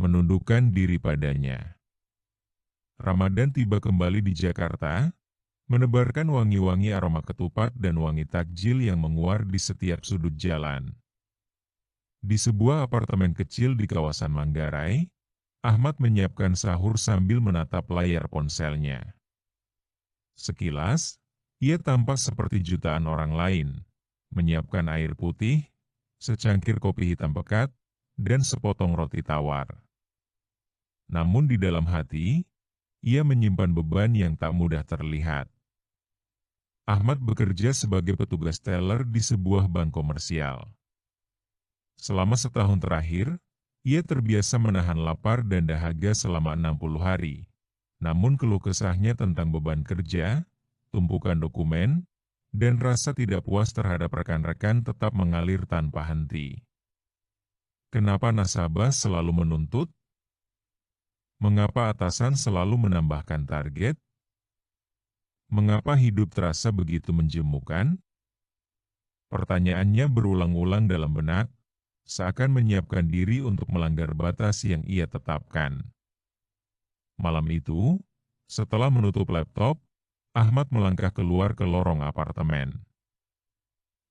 menundukkan diri padanya. Ramadan tiba kembali di Jakarta, menebarkan wangi-wangi aroma ketupat dan wangi takjil yang menguar di setiap sudut jalan. Di sebuah apartemen kecil di kawasan Manggarai, Ahmad menyiapkan sahur sambil menatap layar ponselnya. Sekilas, ia tampak seperti jutaan orang lain, menyiapkan air putih, secangkir kopi hitam pekat, dan sepotong roti tawar. Namun di dalam hati, ia menyimpan beban yang tak mudah terlihat. Ahmad bekerja sebagai petugas teller di sebuah bank komersial. Selama setahun terakhir, ia terbiasa menahan lapar dan dahaga selama 60 hari. Namun keluh kesahnya tentang beban kerja, tumpukan dokumen, dan rasa tidak puas terhadap rekan-rekan tetap mengalir tanpa henti. Kenapa nasabah selalu menuntut? Mengapa atasan selalu menambahkan target? Mengapa hidup terasa begitu menjemukan? Pertanyaannya berulang-ulang dalam benak, seakan menyiapkan diri untuk melanggar batas yang ia tetapkan. Malam itu, setelah menutup laptop, Ahmad melangkah keluar ke lorong apartemen.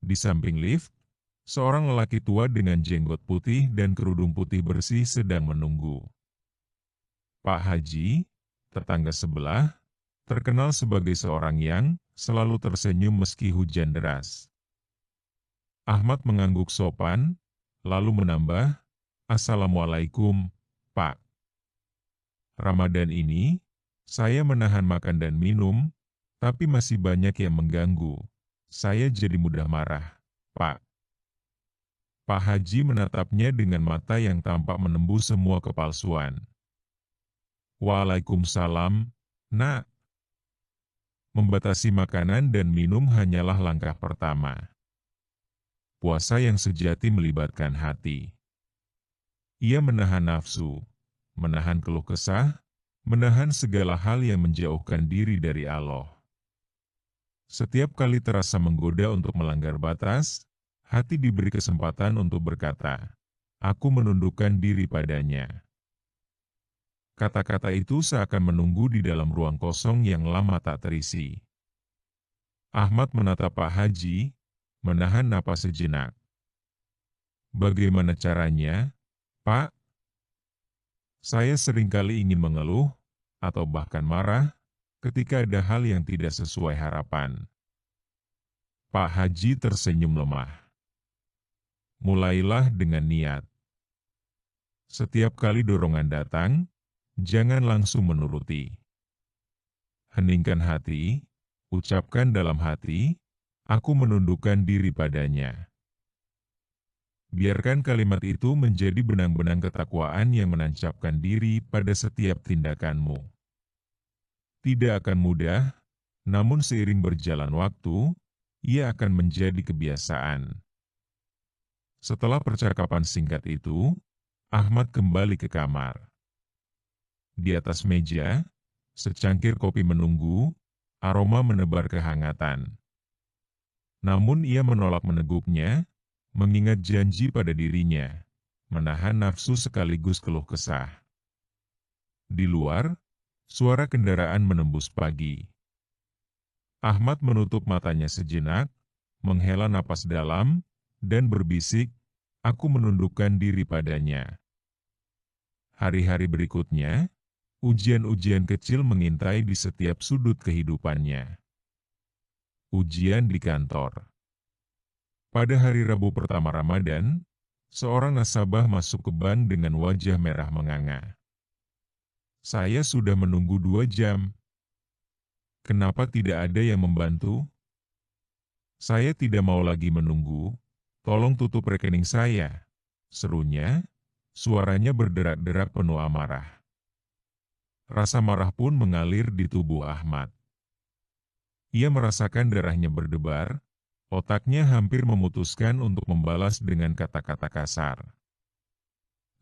Di samping lift, seorang lelaki tua dengan jenggot putih dan kerudung putih bersih sedang menunggu. Pak Haji, tetangga sebelah, terkenal sebagai seorang yang selalu tersenyum meski hujan deras. Ahmad mengangguk sopan, lalu menambah, "Assalamualaikum, Pak. Ramadan ini, saya menahan makan dan minum, tapi masih banyak yang mengganggu. Saya jadi mudah marah, Pak." Pak Haji menatapnya dengan mata yang tampak menembus semua kepalsuan. "Waalaikumsalam, Nak." Membatasi makanan dan minum hanyalah langkah pertama. Puasa yang sejati melibatkan hati. Ia menahan nafsu, menahan keluh kesah, menahan segala hal yang menjauhkan diri dari Allah. Setiap kali terasa menggoda untuk melanggar batas, hati diberi kesempatan untuk berkata, "Aku menundukkan diri padanya." Kata-kata itu seakan menunggu di dalam ruang kosong yang lama tak terisi. Ahmad menatap Pak Haji, menahan napas sejenak. "Bagaimana caranya, Pak? Saya seringkali ingin mengeluh, atau bahkan marah, ketika ada hal yang tidak sesuai harapan." Pak Haji tersenyum lemah. "Mulailah dengan niat. Setiap kali dorongan datang, jangan langsung menuruti. Heningkan hati, ucapkan dalam hati, 'Aku menundukkan diri padanya.' Biarkan kalimat itu menjadi benang-benang ketakwaan yang menancapkan diri pada setiap tindakanmu. Tidak akan mudah, namun seiring berjalan waktu, ia akan menjadi kebiasaan." Setelah percakapan singkat itu, Ahmad kembali ke kamar. Di atas meja, secangkir kopi menunggu, aroma menebar kehangatan. Namun ia menolak meneguknya, mengingat janji pada dirinya, menahan nafsu sekaligus keluh kesah. Di luar, suara kendaraan menembus pagi. Ahmad menutup matanya sejenak, menghela napas dalam, dan berbisik, "Aku menundukkan diri padanya." Hari-hari berikutnya, ujian-ujian kecil mengintai di setiap sudut kehidupannya. Ujian di kantor. Pada hari Rabu pertama Ramadan, seorang nasabah masuk ke bank dengan wajah merah menganga. "Saya sudah menunggu 2 jam. Kenapa tidak ada yang membantu?" "Saya tidak mau lagi menunggu. Tolong tutup rekening saya," serunya. Suaranya berderak-derak penuh amarah. Rasa marah pun mengalir di tubuh Ahmad. Ia merasakan darahnya berdebar, otaknya hampir memutuskan untuk membalas dengan kata-kata kasar.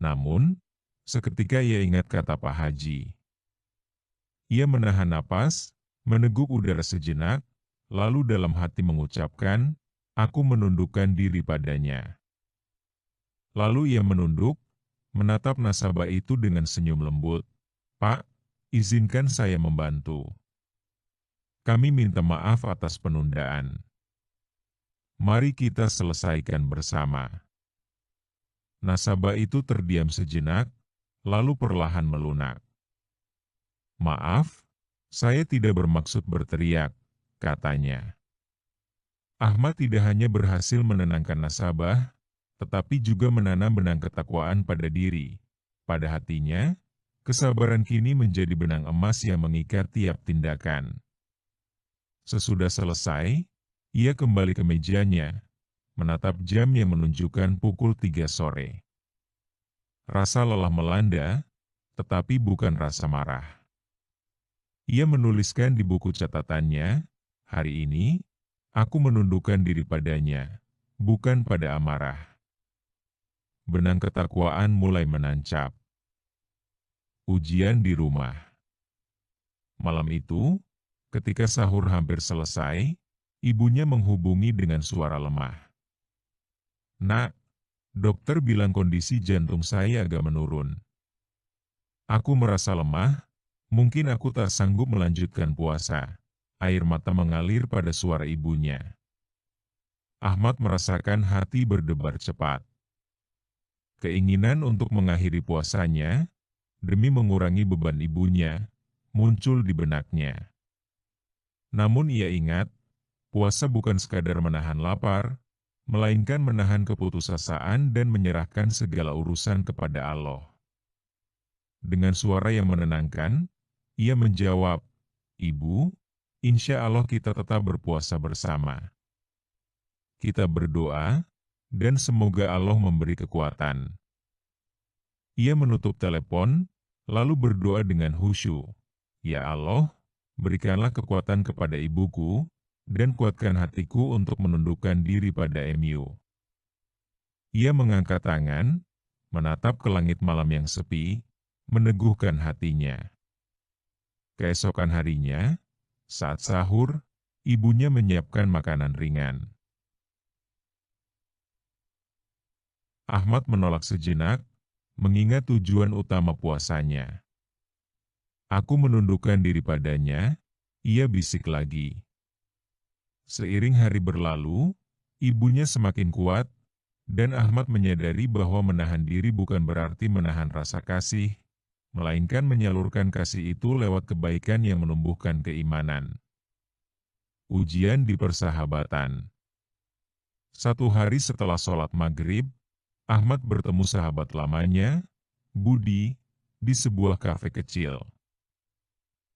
Namun, seketika ia ingat kata Pak Haji. Ia menahan napas, meneguk udara sejenak, lalu dalam hati mengucapkan, "Aku menundukkan diri padanya." Lalu ia menunduk, menatap nasabah itu dengan senyum lembut. "Pak, izinkan saya membantu. Kami minta maaf atas penundaan. Mari kita selesaikan bersama." Nasabah itu terdiam sejenak, lalu perlahan melunak. "Maaf, saya tidak bermaksud berteriak," katanya. Ahmad tidak hanya berhasil menenangkan nasabah, tetapi juga menanam benang ketakwaan pada diri. Pada hatinya, kesabaran kini menjadi benang emas yang mengikat tiap tindakan. Sesudah selesai, ia kembali ke mejanya, menatap jam yang menunjukkan pukul 3 sore. Rasa lelah melanda, tetapi bukan rasa marah. Ia menuliskan di buku catatannya, "Hari ini, aku menundukkan diri padanya, bukan pada amarah." Benang ketakwaan mulai menancap. Ujian di rumah. Malam itu, ketika sahur hampir selesai, ibunya menghubungi dengan suara lemah. "Nak, dokter bilang kondisi jantung saya agak menurun. Aku merasa lemah, mungkin aku tak sanggup melanjutkan puasa." Air mata mengalir pada suara ibunya. Ahmad merasakan hati berdebar cepat. Keinginan untuk mengakhiri puasanya, demi mengurangi beban ibunya, muncul di benaknya. Namun ia ingat, puasa bukan sekadar menahan lapar, melainkan menahan keputusasaan dan menyerahkan segala urusan kepada Allah. Dengan suara yang menenangkan, ia menjawab, "Ibu, insya Allah kita tetap berpuasa bersama. Kita berdoa, dan semoga Allah memberi kekuatan." Ia menutup telepon, lalu berdoa dengan khusyuk, "Ya Allah, berikanlah kekuatan kepada ibuku, dan kuatkan hatiku untuk menundukkan diri pada MU." Ia mengangkat tangan, menatap ke langit malam yang sepi, meneguhkan hatinya. Keesokan harinya, saat sahur, ibunya menyiapkan makanan ringan. Ahmad menolak sejenak, mengingat tujuan utama puasanya. "Aku menundukkan diri padanya," ia bisik lagi. Seiring hari berlalu, ibunya semakin kuat, dan Ahmad menyadari bahwa menahan diri bukan berarti menahan rasa kasih, melainkan menyalurkan kasih itu lewat kebaikan yang menumbuhkan keimanan. Ujian di persahabatan. Satu hari setelah sholat maghrib, Ahmad bertemu sahabat lamanya, Budi, di sebuah kafe kecil.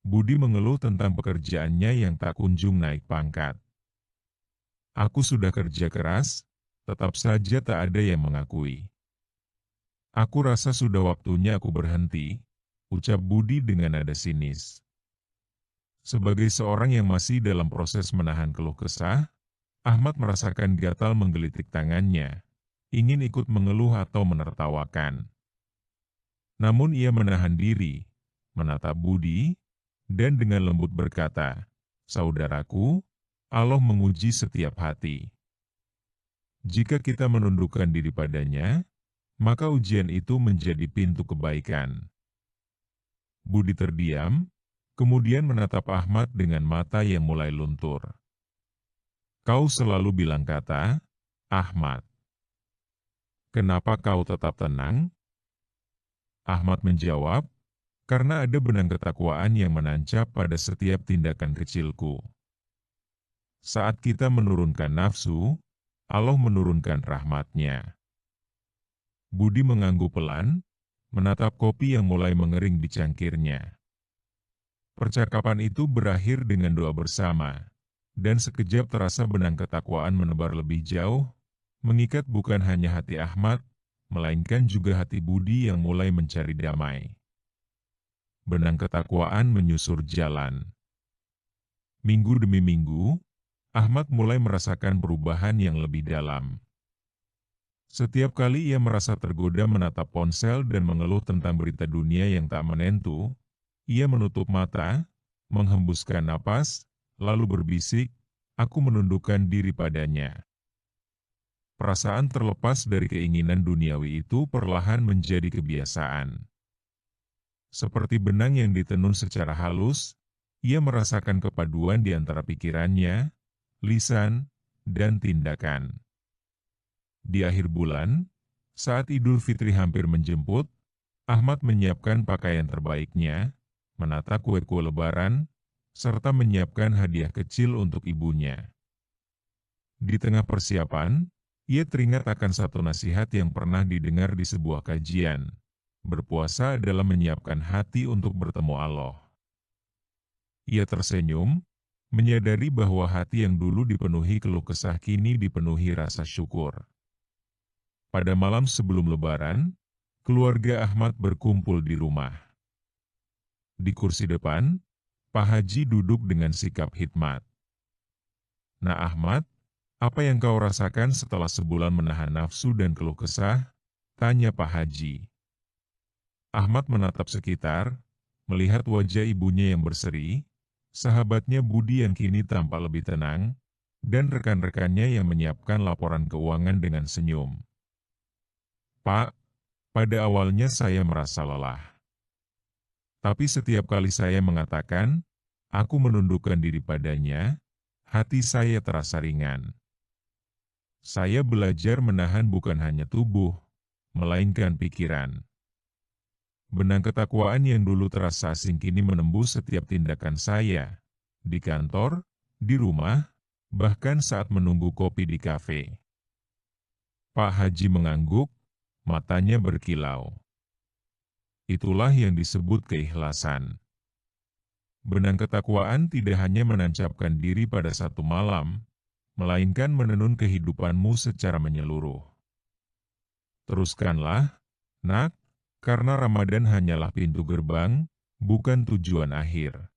Budi mengeluh tentang pekerjaannya yang tak kunjung naik pangkat. "Aku sudah kerja keras, tetap saja tak ada yang mengakui. Aku rasa sudah waktunya aku berhenti," ucap Budi dengan nada sinis. Sebagai seorang yang masih dalam proses menahan keluh kesah, Ahmad merasakan gatal menggelitik tangannya, ingin ikut mengeluh atau menertawakan. Namun ia menahan diri, menatap Budi, dan dengan lembut berkata, "Saudaraku, Allah menguji setiap hati. Jika kita menundukkan diri padanya, maka ujian itu menjadi pintu kebaikan." Budi terdiam, kemudian menatap Ahmad dengan mata yang mulai luntur. "Kau selalu bilang kata, Ahmad. Kenapa kau tetap tenang?" Ahmad menjawab, "Karena ada benang ketakwaan yang menancap pada setiap tindakan kecilku. Saat kita menurunkan nafsu, Allah menurunkan rahmat-Nya." Budi mengangguk pelan, menatap kopi yang mulai mengering di cangkirnya. Percakapan itu berakhir dengan doa bersama, dan sekejap terasa benang ketakwaan menebar lebih jauh, mengikat bukan hanya hati Ahmad, melainkan juga hati Budi yang mulai mencari damai. Benang ketakwaan menyusur jalan. Minggu demi minggu, Ahmad mulai merasakan perubahan yang lebih dalam. Setiap kali ia merasa tergoda menatap ponsel dan mengeluh tentang berita dunia yang tak menentu, ia menutup mata, menghembuskan napas, lalu berbisik, "Aku menundukkan diri padanya." Perasaan terlepas dari keinginan duniawi itu perlahan menjadi kebiasaan. Seperti benang yang ditenun secara halus, ia merasakan kepaduan di antara pikirannya, lisan, dan tindakan. Di akhir bulan, saat Idul Fitri hampir menjemput, Ahmad menyiapkan pakaian terbaiknya, menata kue-kue lebaran, serta menyiapkan hadiah kecil untuk ibunya. Di tengah persiapan, ia teringat akan satu nasihat yang pernah didengar di sebuah kajian. Berpuasa adalah menyiapkan hati untuk bertemu Allah. Ia tersenyum, menyadari bahwa hati yang dulu dipenuhi keluh kesah kini dipenuhi rasa syukur. Pada malam sebelum Lebaran, keluarga Ahmad berkumpul di rumah. Di kursi depan, Pak Haji duduk dengan sikap hikmat. "Nah Ahmad, apa yang kau rasakan setelah sebulan menahan nafsu dan keluh kesah?" tanya Pak Haji. Ahmad menatap sekitar, melihat wajah ibunya yang berseri, sahabatnya Budi yang kini tampak lebih tenang, dan rekan-rekannya yang menyiapkan laporan keuangan dengan senyum. "Pak, pada awalnya saya merasa lelah. Tapi setiap kali saya mengatakan, aku menundukkan diri padanya, hati saya terasa ringan. Saya belajar menahan bukan hanya tubuh, melainkan pikiran. Benang ketakwaan yang dulu terasa asing kini menembus setiap tindakan saya, di kantor, di rumah, bahkan saat menunggu kopi di kafe." Pak Haji mengangguk, matanya berkilau. Itulah yang disebut keikhlasan. Benang ketakwaan tidak hanya menancapkan diri pada satu malam, melainkan menenun kehidupanmu secara menyeluruh. Teruskanlah, nak, karena Ramadan hanyalah pintu gerbang, bukan tujuan akhir.